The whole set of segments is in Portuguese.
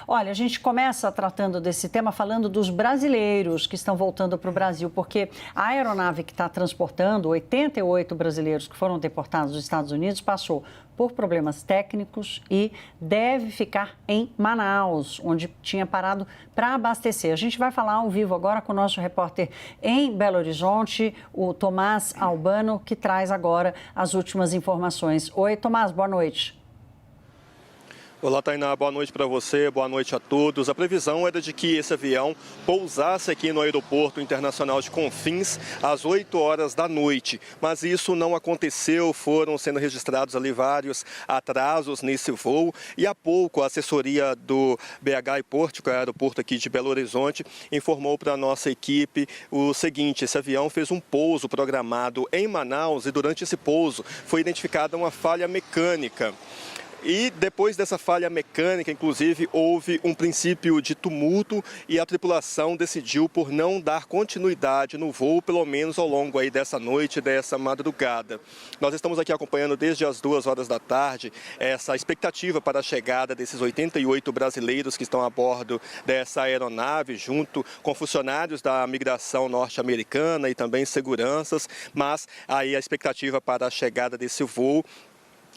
Olha, a gente começa tratando desse tema falando dos brasileiros que estão voltando para o Brasil, porque a aeronave que está transportando 88 brasileiros que foram deportados dos Estados Unidos passou por problemas técnicos e deve ficar em Manaus, onde tinha parado para abastecer. A gente vai falar ao vivo agora com o nosso repórter em Belo Horizonte, o Tomás Albano, que traz agora as últimas informações. Oi, Tomás, boa noite. Olá, Tainá, boa noite para você, boa noite a todos. A previsão era de que esse avião pousasse aqui no Aeroporto Internacional de Confins às 8 horas da noite, mas isso não aconteceu, foram sendo registrados ali vários atrasos nesse voo e há pouco a assessoria do BH Airport, que é o aeroporto aqui de Belo Horizonte, informou para a nossa equipe o seguinte: esse avião fez um pouso programado em Manaus e durante esse pouso foi identificada uma falha mecânica. E depois dessa falha mecânica, inclusive, houve um princípio de tumulto e a tripulação decidiu por não dar continuidade no voo, pelo menos ao longo aí dessa noite, dessa madrugada. Nós estamos aqui acompanhando desde as 2 horas da tarde essa expectativa para a chegada desses 88 brasileiros que estão a bordo dessa aeronave, junto com funcionários da migração norte-americana e também seguranças, mas aí a expectativa para a chegada desse voo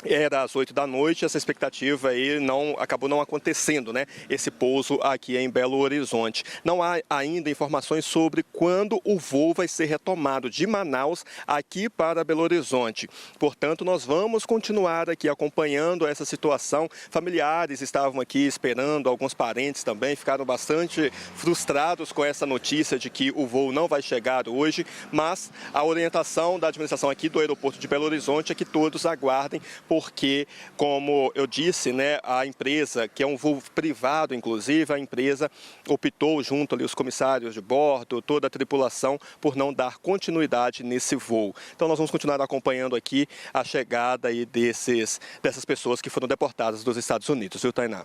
era às 8 da noite, essa expectativa aí acabou não acontecendo, né? Esse pouso aqui em Belo Horizonte. Não há ainda informações sobre quando o voo vai ser retomado de Manaus aqui para Belo Horizonte. Portanto, nós vamos continuar aqui acompanhando essa situação. Familiares estavam aqui esperando, alguns parentes também ficaram bastante frustrados com essa notícia de que o voo não vai chegar hoje, mas a orientação da administração aqui do aeroporto de Belo Horizonte é que todos aguardem, porque, como eu disse, né, a empresa, que é um voo privado, inclusive, a empresa optou, junto ali os comissários de bordo, toda a tripulação, por não dar continuidade nesse voo. Então, nós vamos continuar acompanhando aqui a chegada aí dessas pessoas que foram deportadas dos Estados Unidos, viu, Tainá?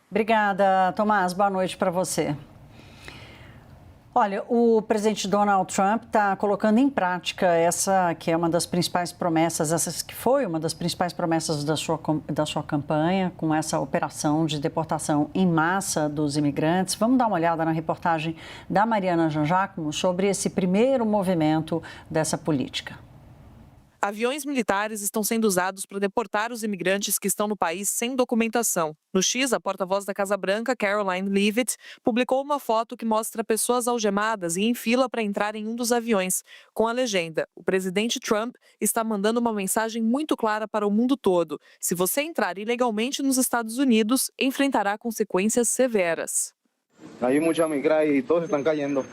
Obrigada, Tomás. Boa noite para você. Olha, o presidente Donald Trump está colocando em prática essa que é uma das principais promessas, essa que foi uma das principais promessas da sua campanha, com essa operação de deportação em massa dos imigrantes. Vamos dar uma olhada na reportagem da Mariana Janjacmo sobre esse primeiro movimento dessa política. Aviões militares estão sendo usados para deportar os imigrantes que estão no país sem documentação. No X, a porta-voz da Casa Branca, Caroline Leavitt, publicou uma foto que mostra pessoas algemadas e em fila para entrar em um dos aviões, com a legenda: o presidente Trump está mandando uma mensagem muito clara para o mundo todo. Se você entrar ilegalmente nos Estados Unidos, enfrentará consequências severas. Hay mucha migra y todos están cayendo.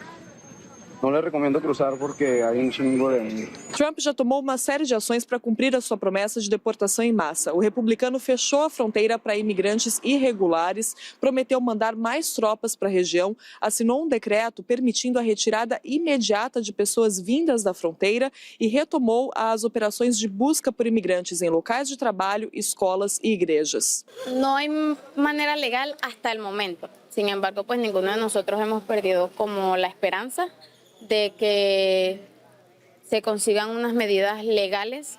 Não lhe recomendo cruzar porque aí um chingo de... Trump já tomou uma série de ações para cumprir a sua promessa de deportação em massa. O republicano fechou a fronteira para imigrantes irregulares, prometeu mandar mais tropas para a região, assinou um decreto permitindo a retirada imediata de pessoas vindas da fronteira e retomou as operações de busca por imigrantes em locais de trabalho, escolas e igrejas. Não há maneira legal até o momento. Sin embargo, pues ninguno de nosotros hemos perdido como la esperanza de que se consigan unas medidas legales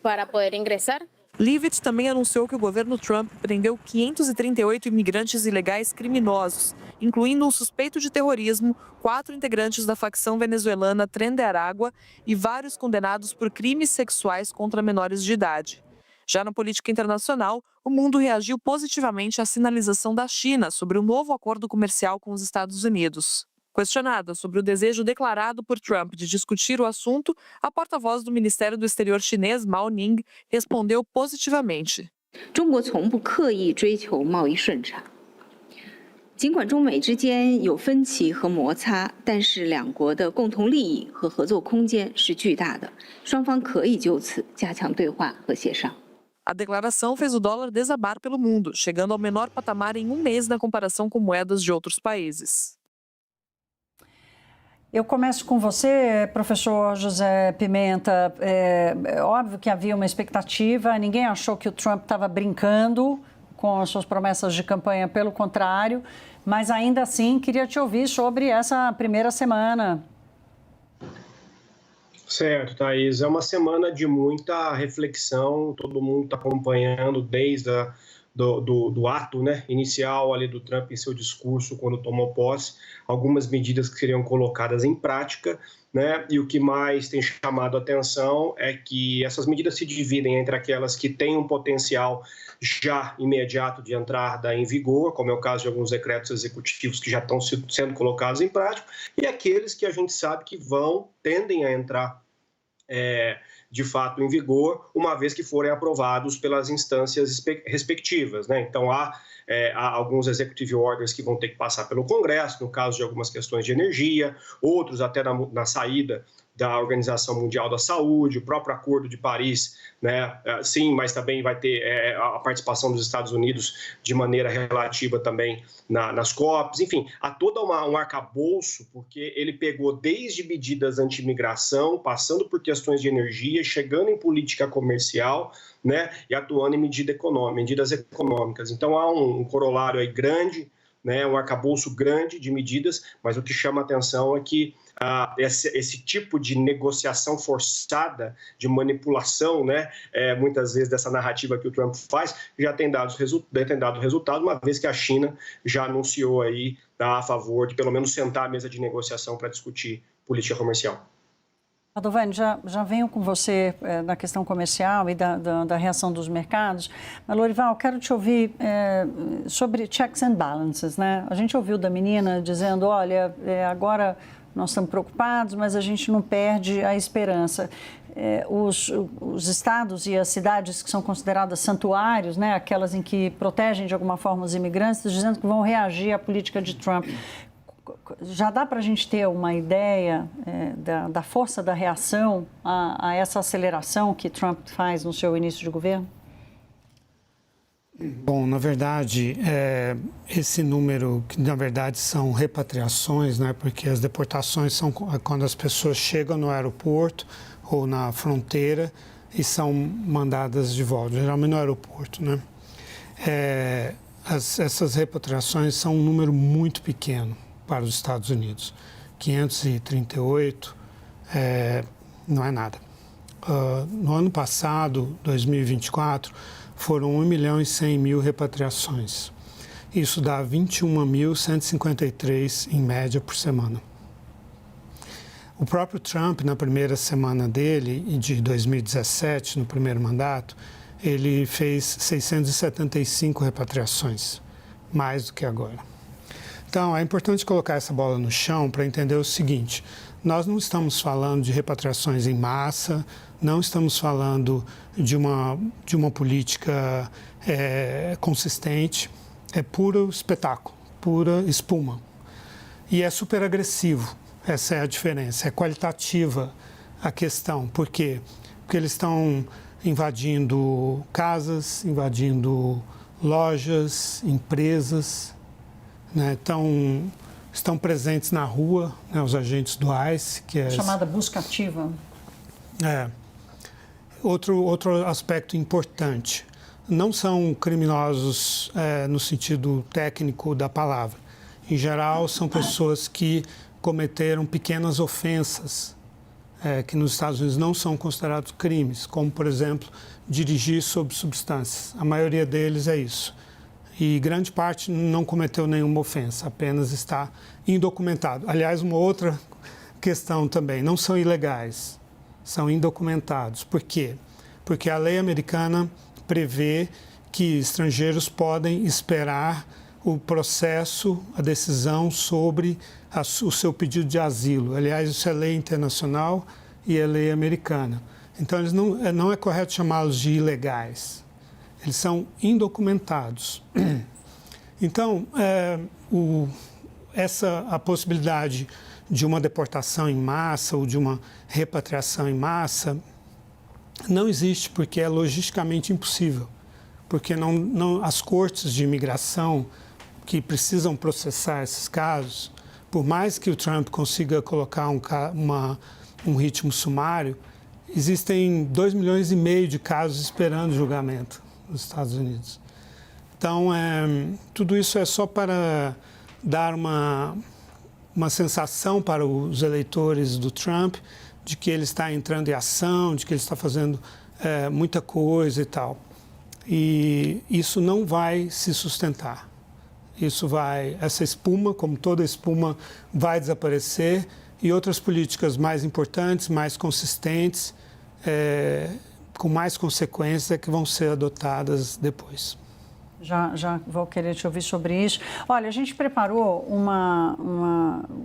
para poder ingresar. Leavitt também anunciou que o governo Trump prendeu 538 imigrantes ilegais criminosos, incluindo um suspeito de terrorismo, 4 integrantes da facção venezuelana Tren de Aragua e vários condenados por crimes sexuais contra menores de idade. Já na política internacional, o mundo reagiu positivamente à sinalização da China sobre um novo acordo comercial com os Estados Unidos. Questionada sobre o desejo declarado por Trump de discutir o assunto, a porta-voz do Ministério do Exterior chinês, Mao Ning, respondeu positivamente. 中国从不刻意追求贸易顺差。尽管中美之间有分歧和摩擦，但是两国的共同利益和合作空间是巨大的，双方可以就此加强对话和协商。 A declaração fez o dólar desabar pelo mundo, chegando ao menor patamar em um mês na comparação com moedas de outros países. Eu começo com você, professor José Pimenta. É óbvio que havia uma expectativa, ninguém achou que o Trump estava brincando com as suas promessas de campanha, pelo contrário, mas ainda assim queria te ouvir sobre essa primeira semana. Certo, Thaís. É uma semana de muita reflexão, todo mundo está acompanhando desde do ato, né, inicial ali do Trump em seu discurso quando tomou posse, algumas medidas que seriam colocadas em prática, né, e o que mais tem chamado a atenção é que essas medidas se dividem entre aquelas que têm um potencial já imediato de entrada em vigor, como é o caso de alguns decretos executivos que já estão sendo colocados em prática, e aqueles que a gente sabe que tendem a entrar de fato em vigor, uma vez que forem aprovados pelas instâncias respectivas, né? Então, há alguns executive orders que vão ter que passar pelo Congresso, no caso de algumas questões de energia, outros até na saída da Organização Mundial da Saúde, o próprio Acordo de Paris, né? Sim, mas também vai ter a participação dos Estados Unidos de maneira relativa também nas COPs, enfim, há todo um arcabouço, porque ele pegou desde medidas anti-imigração, passando por questões de energia, chegando em política comercial, né? E atuando em medidas econômicas. Então, há um corolário aí grande, né? Um arcabouço grande de medidas, mas o que chama a atenção é que esse tipo de negociação forçada, de manipulação, né, muitas vezes dessa narrativa que o Trump faz, já tem dado resultado, uma vez que a China já anunciou aí a favor de pelo menos sentar à mesa de negociação para discutir política comercial. Padovani, já venho com você na questão comercial e da reação dos mercados. Mas, Lorival, quero te ouvir sobre checks and balances, né? A gente ouviu da menina dizendo, olha, agora nós estamos preocupados, mas a gente não perde a esperança. Os estados e as cidades que são consideradas santuários, né, aquelas em que protegem de alguma forma os imigrantes, dizendo que vão reagir à política de Trump. Já dá para a gente ter uma ideia da força da reação a essa aceleração que Trump faz no seu início de governo? Bom, na verdade, esse número, que na verdade são repatriações, né, porque as deportações são quando as pessoas chegam no aeroporto ou na fronteira e são mandadas de volta, geralmente no aeroporto, né? Essas repatriações são um número muito pequeno para os Estados Unidos. 538 não é nada. No ano passado, 2024, foram 1.100.000 repatriações. Isso dá 21.153 em média por semana. O próprio Trump, na primeira semana dele, de 2017, no primeiro mandato, ele fez 675 repatriações, mais do que agora. Então, é importante colocar essa bola no chão para entender o seguinte: nós não estamos falando de repatriações em massa, não estamos falando de uma política consistente, é puro espetáculo, pura espuma. E é super agressivo, essa é a diferença, é qualitativa a questão. Por quê? Porque eles estão invadindo casas, invadindo lojas, empresas, né? Estão presentes na rua, né, os agentes do ICE, que é chamada busca ativa. Outro aspecto importante, não são criminosos no sentido técnico da palavra. Em geral, são pessoas que cometeram pequenas ofensas que nos Estados Unidos não são considerados crimes, como, por exemplo, dirigir sob substâncias. A maioria deles é isso. E grande parte não cometeu nenhuma ofensa, apenas está indocumentado. Aliás, uma outra questão também, não são ilegais, são indocumentados. Por quê? Porque a lei americana prevê que estrangeiros podem esperar o processo, a decisão sobre o seu pedido de asilo. Aliás, isso é lei internacional e é lei americana. Então, não é correto chamá-los de ilegais. Eles são indocumentados. Então, a possibilidade de uma deportação em massa ou de uma repatriação em massa não existe, porque é logisticamente impossível. Porque as cortes de imigração que precisam processar esses casos, por mais que o Trump consiga colocar um ritmo sumário, existem 2,5 milhões de casos esperando julgamento nos Estados Unidos. Então, tudo isso é só para dar uma sensação para os eleitores do Trump de que ele está entrando em ação, de que ele está fazendo muita coisa e tal. E isso não vai se sustentar. Essa espuma, como toda espuma, vai desaparecer e outras políticas mais importantes, mais consistentes, com mais consequências é que vão ser adotadas depois. Já vou querer te ouvir sobre isso. Olha, a gente preparou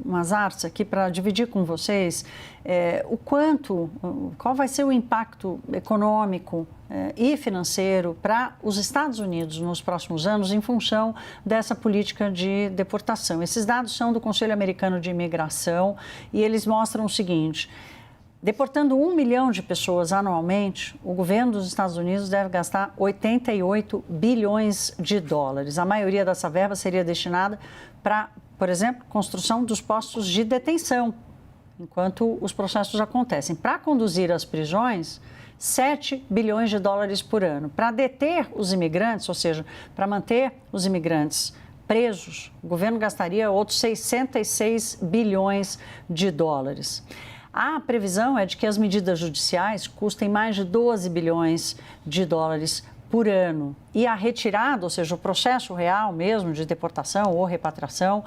umas artes aqui para dividir com vocês qual vai ser o impacto econômico e financeiro para os Estados Unidos nos próximos anos em função dessa política de deportação. Esses dados são do Conselho Americano de Imigração e eles mostram o seguinte: deportando 1 milhão de pessoas anualmente, o governo dos Estados Unidos deve gastar 88 bilhões de dólares. A maioria dessa verba seria destinada para, por exemplo, construção dos postos de detenção, enquanto os processos acontecem. Para conduzir as prisões, 7 bilhões de dólares por ano. Para deter os imigrantes, ou seja, para manter os imigrantes presos, o governo gastaria outros 66 bilhões de dólares. A previsão é de que as medidas judiciais custem mais de 12 bilhões de dólares por ano. E a retirada, ou seja, o processo real mesmo de deportação ou repatriação,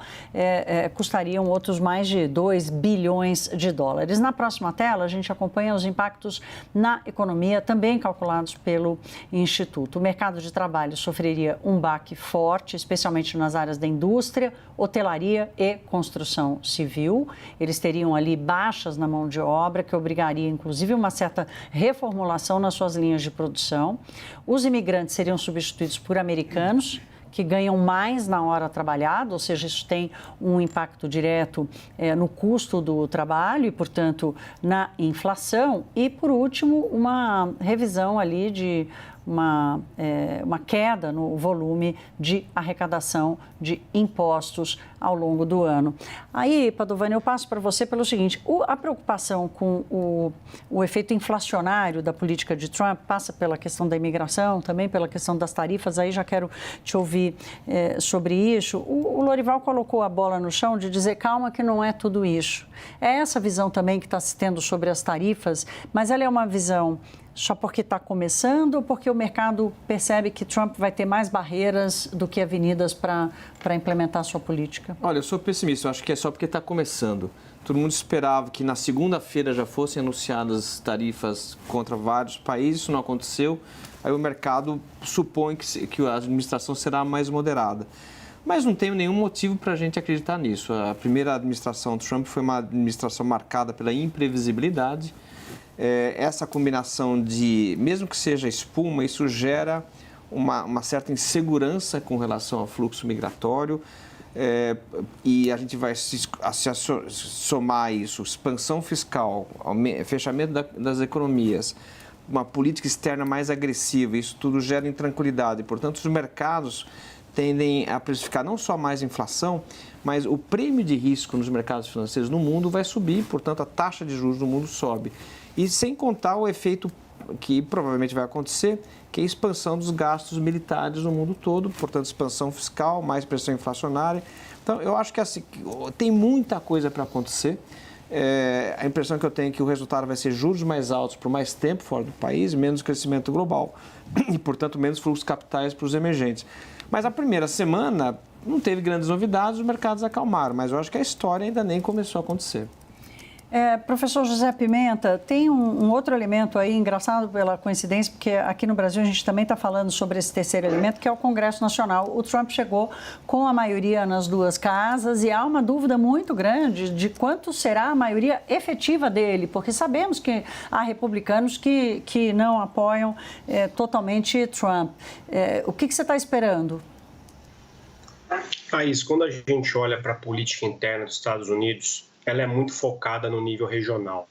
custariam outros mais de 2 bilhões de dólares. Na próxima tela, a gente acompanha os impactos na economia, também calculados pelo Instituto. O mercado de trabalho sofreria um baque forte, especialmente nas áreas da indústria, hotelaria e construção civil. Eles teriam ali baixas na mão de obra, que obrigaria, inclusive, uma certa reformulação nas suas linhas de produção. Os imigrantes seriam substituídos por americanos, que ganham mais na hora trabalhada, ou seja, isso tem um impacto direto no custo do trabalho e, portanto, na inflação. E, por último, uma revisão ali de uma queda no volume de arrecadação de impostos ao longo do ano. Aí, Padovani, eu passo para você pelo seguinte: a preocupação com o efeito inflacionário da política de Trump passa pela questão da imigração, também pela questão das tarifas. Aí já quero te ouvir sobre isso. O Lorival colocou a bola no chão de dizer calma que não é tudo isso. É essa visão também que está se tendo sobre as tarifas, mas ela é uma visão só porque está começando ou porque o mercado percebe que Trump vai ter mais barreiras do que avenidas para implementar a sua política? Olha, eu sou pessimista, eu acho que é só porque está começando. Todo mundo esperava que na segunda-feira já fossem anunciadas tarifas contra vários países, isso não aconteceu. Aí o mercado supõe que a administração será mais moderada. Mas não tenho nenhum motivo para a gente acreditar nisso. A primeira administração Trump foi uma administração marcada pela imprevisibilidade. Essa combinação de, mesmo que seja espuma, isso gera uma certa insegurança com relação ao fluxo migratório e a gente vai somar isso, expansão fiscal, fechamento das economias, uma política externa mais agressiva, isso tudo gera intranquilidade. Portanto, os mercados tendem a precificar não só mais inflação, mas o prêmio de risco nos mercados financeiros no mundo vai subir, portanto, a taxa de juros no mundo sobe. E sem contar o efeito que provavelmente vai acontecer, que é a expansão dos gastos militares no mundo todo, portanto, expansão fiscal, mais pressão inflacionária. Então, eu acho que assim, tem muita coisa para acontecer. A impressão que eu tenho é que o resultado vai ser juros mais altos por mais tempo fora do país, menos crescimento global e, portanto, menos fluxos capitais para os emergentes. Mas a primeira semana não teve grandes novidades, os mercados acalmaram, mas eu acho que a história ainda nem começou a acontecer. Professor José Pimenta, tem um outro elemento aí, engraçado pela coincidência, porque aqui no Brasil a gente também está falando sobre esse terceiro elemento, que é o Congresso Nacional. O Trump chegou com a maioria nas duas casas e há uma dúvida muito grande de quanto será a maioria efetiva dele, porque sabemos que há republicanos que não apoiam totalmente Trump. O que você está esperando? Thaís, quando a gente olha para a política interna dos Estados Unidos, ela é muito focada no nível regional.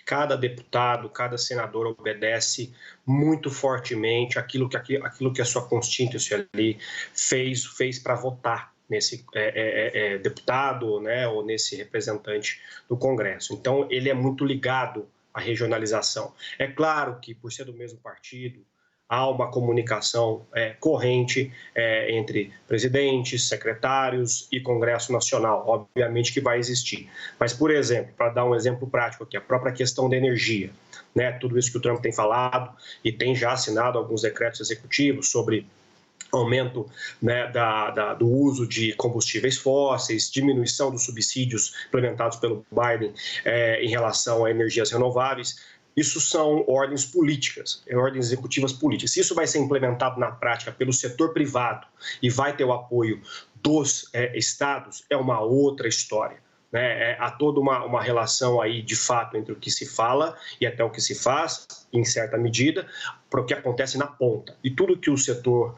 Cada deputado, cada senador obedece muito fortemente aquilo que a sua constituição ali fez para votar nesse deputado, né, ou nesse representante do Congresso. Então, ele é muito ligado à regionalização. É claro que, por ser do mesmo partido, há uma comunicação corrente entre presidentes, secretários e Congresso Nacional. Obviamente que vai existir. Mas, por exemplo, para dar um exemplo prático aqui, a própria questão da energia, né? Tudo isso que o Trump tem falado e tem já assinado alguns decretos executivos sobre aumento, né, do uso de combustíveis fósseis, diminuição dos subsídios implementados pelo Biden em relação a energias renováveis. Isso são ordens políticas, ordens executivas políticas. Se isso vai ser implementado na prática pelo setor privado e vai ter o apoio dos estados, é uma outra história. Né? Há toda uma relação aí, de fato, entre o que se fala e até o que se faz, em certa medida, para o que acontece na ponta. E tudo que o setor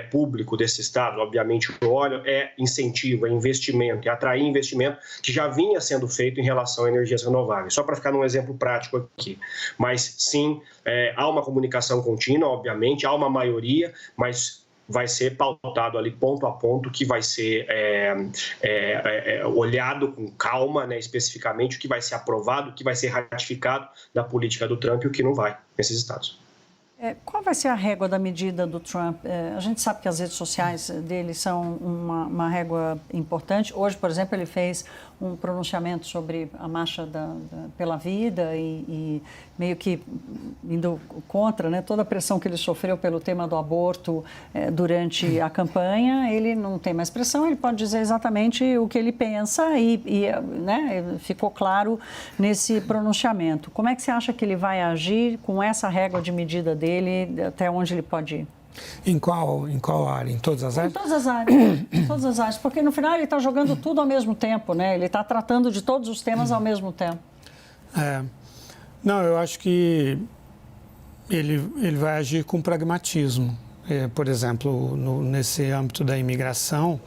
público desse estado, obviamente, olha, é incentivo, é investimento, é atrair investimento que já vinha sendo feito em relação a energias renováveis. Só para ficar num exemplo prático aqui. Mas, sim, há uma comunicação contínua, obviamente, há uma maioria, mas vai ser pautado ali ponto a ponto, que vai ser olhado com calma, né, especificamente, o que vai ser aprovado, o que vai ser ratificado da política do Trump e o que não vai nesses estados. Qual vai ser a régua da medida do Trump? A gente sabe que as redes sociais dele são uma régua importante. Hoje, por exemplo, ele fez um pronunciamento sobre a marcha pela vida e meio que indo contra, né, toda a pressão que ele sofreu pelo tema do aborto durante a campanha. Ele não tem mais pressão, ele pode dizer exatamente o que ele pensa né, ficou claro nesse pronunciamento. Como é que você acha que ele vai agir com essa régua de medida dele, até onde ele pode ir? Em qual área? Em todas as áreas? Em todas as áreas. Em todas as áreas. Porque, no final, ele está jogando tudo ao mesmo tempo, né? Ele está tratando de todos os temas ao mesmo tempo. Não, eu acho que ele vai agir com pragmatismo. Por exemplo, nesse âmbito da imigração,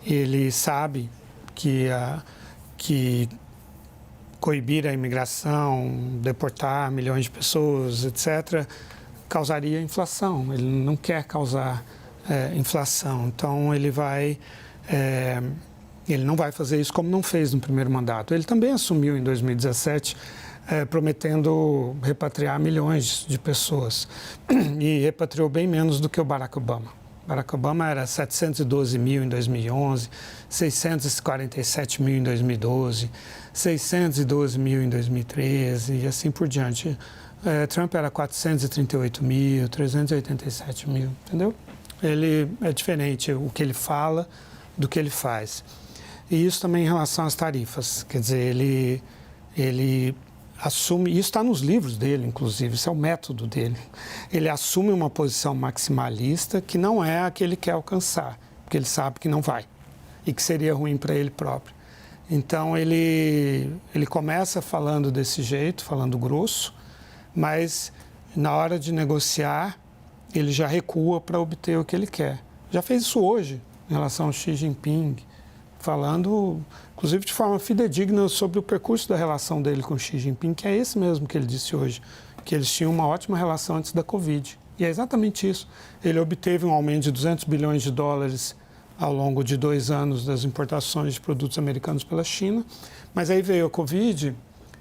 ele sabe que coibir a imigração, deportar milhões de pessoas, etc., causaria inflação. Ele não quer causar inflação. Então, ele não vai fazer isso como não fez no primeiro mandato. Ele também assumiu em 2017, prometendo repatriar milhões de pessoas. E repatriou bem menos do que o Barack Obama. Barack Obama era 712 mil em 2011, 647 mil em 2012, 612 mil em 2013 e assim por diante. Trump era 438 mil, 387 mil, entendeu? Ele é diferente o que ele fala do que ele faz. E isso também em relação às tarifas. Quer dizer, ele assume, isso está nos livros dele, inclusive, isso é o método dele. Ele assume uma posição maximalista que não é a que ele quer alcançar, porque ele sabe que não vai e que seria ruim para ele próprio. Então, ele começa falando desse jeito, falando grosso, mas na hora de negociar, ele já recua para obter o que ele quer. Já fez isso hoje, em relação ao Xi Jinping, falando, inclusive, de forma fidedigna sobre o percurso da relação dele com o Xi Jinping, que é esse mesmo que ele disse hoje, que eles tinham uma ótima relação antes da Covid. E é exatamente isso. Ele obteve um aumento de 200 bilhões de dólares ao longo de 2 anos das importações de produtos americanos pela China, mas aí veio a Covid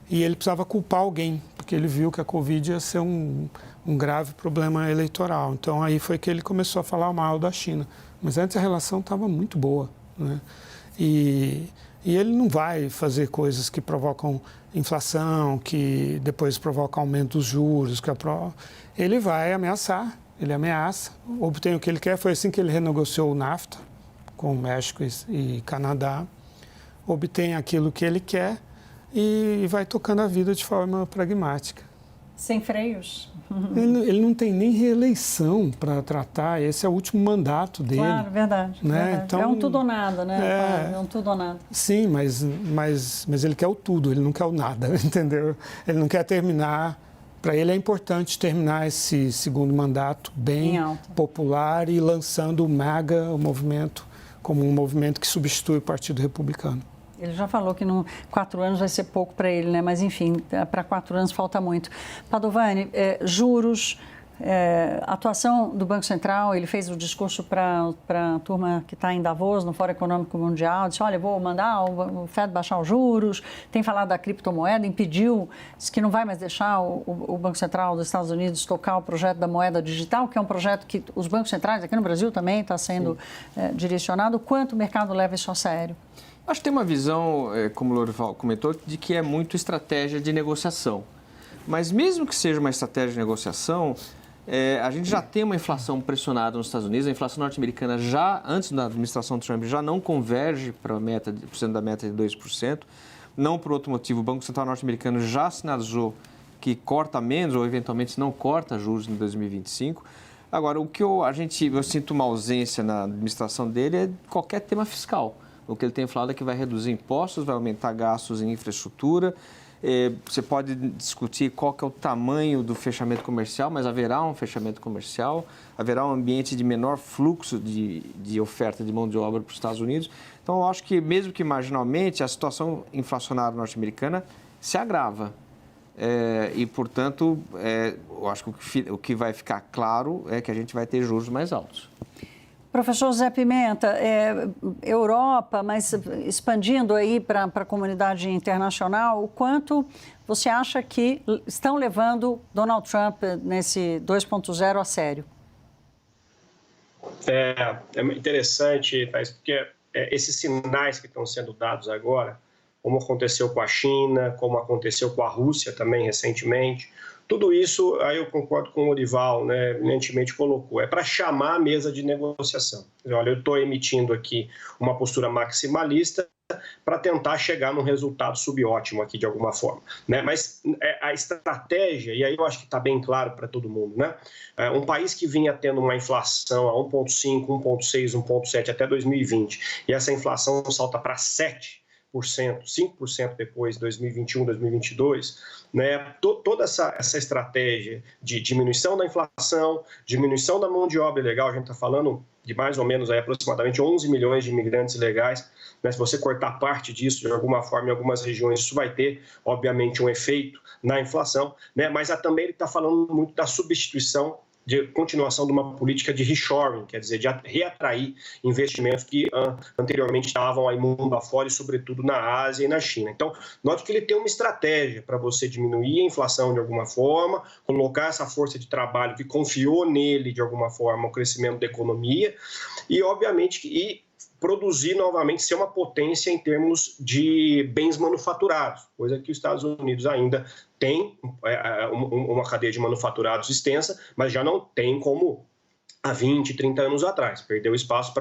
e ele precisava culpar alguém, porque ele viu que a Covid ia ser um grave problema eleitoral. Então, aí foi que ele começou a falar mal da China. Mas antes a relação estava muito boa, né? E ele não vai fazer coisas que provocam inflação, que depois provocam aumento dos juros. Ele vai ameaçar, ele ameaça, obtém o que ele quer. Foi assim que ele renegociou o NAFTA com o México e Canadá. Obtém aquilo que ele quer e vai tocando a vida de forma pragmática. Sem freios. Ele não tem nem reeleição para tratar, esse é o último mandato dele. Claro, verdade. Né? Verdade. Então, é um tudo ou nada, né? É um tudo ou nada. Sim, mas ele quer o tudo, ele não quer o nada, entendeu? Ele não quer terminar. Para ele é importante terminar esse segundo mandato bem popular e lançando o MAGA, o movimento, como um movimento que substitui o Partido Republicano. Ele já falou que 4 anos vai ser pouco para ele, né? Mas, enfim, para 4 anos falta muito. Padovani, juros, A atuação do Banco Central, ele fez o discurso para a turma que está em Davos, no Fórum Econômico Mundial, disse, olha, vou mandar o Fed baixar os juros, tem falado da criptomoeda, impediu, disse que não vai mais deixar o Banco Central dos Estados Unidos tocar o projeto da moeda digital, que é um projeto que os bancos centrais aqui no Brasil também está sendo direcionado. Quanto o mercado leva isso a sério? Acho que tem uma visão, como o Lorival comentou, de que é muito estratégia de negociação. Mas mesmo que seja uma estratégia de negociação, a gente já tem uma inflação pressionada nos Estados Unidos. A inflação norte-americana já, antes da administração Trump, já não converge para a meta, da meta de 2%. Não por outro motivo, o Banco Central norte-americano já sinalizou que corta menos ou eventualmente não corta juros em 2025. Agora, o que eu sinto uma ausência na administração dele é qualquer tema fiscal. O que ele tem falado é que vai reduzir impostos, vai aumentar gastos em infraestrutura. Você pode discutir qual que é o tamanho do fechamento comercial, mas haverá um fechamento comercial, haverá um ambiente de menor fluxo de oferta de mão de obra para os Estados Unidos. Então, eu acho que, mesmo que marginalmente, a situação inflacionária norte-americana se agrava. E, portanto, eu acho que o que vai ficar claro é que a gente vai ter juros mais altos. Professor José Pimenta, Europa, mas expandindo aí para a comunidade internacional, o quanto você acha que estão levando Donald Trump nesse 2.0 a sério? É interessante, Thaís, porque esses sinais que estão sendo dados agora, como aconteceu com a China, como aconteceu com a Rússia também recentemente, tudo isso, aí eu concordo com o Lorival, né, brilhantemente colocou, é para chamar a mesa de negociação. Olha, eu estou emitindo aqui uma postura maximalista para tentar chegar num resultado subótimo aqui de alguma forma, né? Mas a estratégia, e aí eu acho que está bem claro para todo mundo, né? Um país que vinha tendo uma inflação a 1,5, 1,6, 1,7 até 2020, e essa inflação salta para 7%, 5% depois de 2021, 2022, né? Toda essa estratégia de diminuição da inflação, diminuição da mão de obra ilegal, a gente está falando de mais ou menos aí, aproximadamente 11 milhões de imigrantes ilegais, né? Se você cortar parte disso de alguma forma em algumas regiões, isso vai ter, obviamente, um efeito na inflação, né? Mas também ele está falando muito da substituição, de continuação de uma política de reshoring, quer dizer, de reatrair investimentos que anteriormente estavam aí mundo afora e, sobretudo, na Ásia e na China. Então, note que ele tem uma estratégia para você diminuir a inflação de alguma forma, colocar essa força de trabalho que confiou nele, de alguma forma, o crescimento da economia e, obviamente, produzir novamente, ser uma potência em termos de bens manufaturados, coisa que os Estados Unidos ainda tem uma cadeia de manufaturados extensa, mas já não tem como há 20, 30 anos atrás. Perdeu espaço,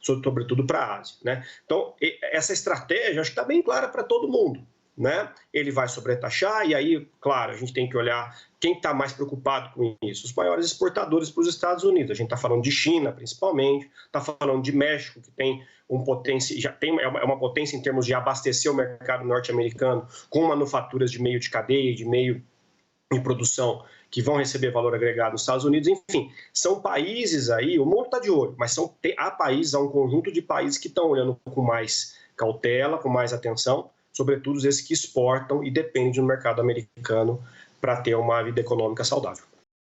sobretudo para a Ásia, né? Então, essa estratégia acho que está bem clara para todo mundo, né? Ele vai sobretaxar e aí, claro, a gente tem que olhar quem está mais preocupado com isso. Os maiores exportadores para os Estados Unidos. A gente está falando de China, principalmente, está falando de México, que tem uma potência em termos de abastecer o mercado norte-americano com manufaturas de meio de cadeia, de meio de produção, que vão receber valor agregado nos Estados Unidos. Enfim, são países aí, o mundo está de olho, mas há um conjunto de países que estão olhando com mais cautela, com mais atenção, sobretudo esses que exportam e dependem do mercado americano para ter uma vida econômica saudável.